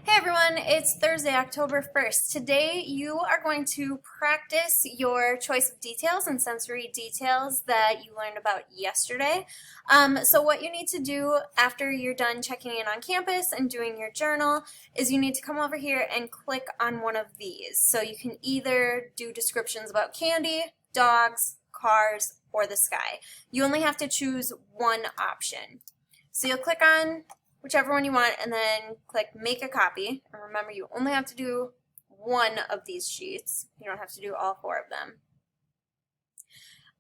Hey everyone, it's Thursday, October 1st. Today you are going to practice your choice of details and sensory details that you learned about yesterday. So what you need to do after you're done checking in on campus and doing your journal is you need to come over here and click on one of these. So you can either do descriptions about candy, dogs, cars, or the sky. You only have to choose one option. So you'll click on whichever one you want, and then click make a copy. And remember, you only have to do one of these sheets. You don't have to do all four of them.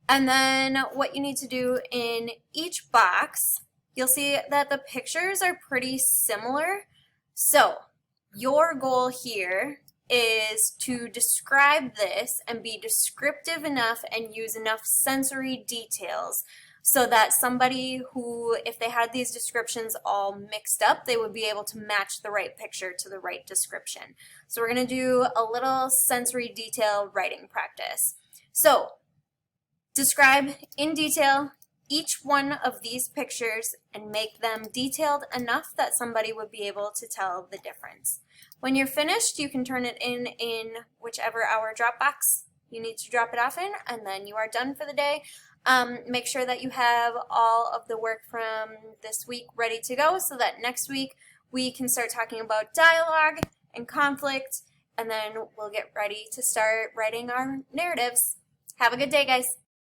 And then what you need to do in each box, you'll see that the pictures are pretty similar. So your goal here is to describe this and be descriptive enough and use enough sensory details so that somebody who, if they had these descriptions all mixed up, they would be able to match the right picture to the right description. So we're going to do a little sensory detail writing practice. So describe in detail each one of these pictures and make them detailed enough that somebody would be able to tell the difference. When you're finished, you can turn it in whichever hour Dropbox you need to drop it off in, and then you are done for the day. Make sure that you have all of the work from this week ready to go so that next week we can start talking about dialogue and conflict, and then we'll get ready to start writing our narratives. Have a good day, guys.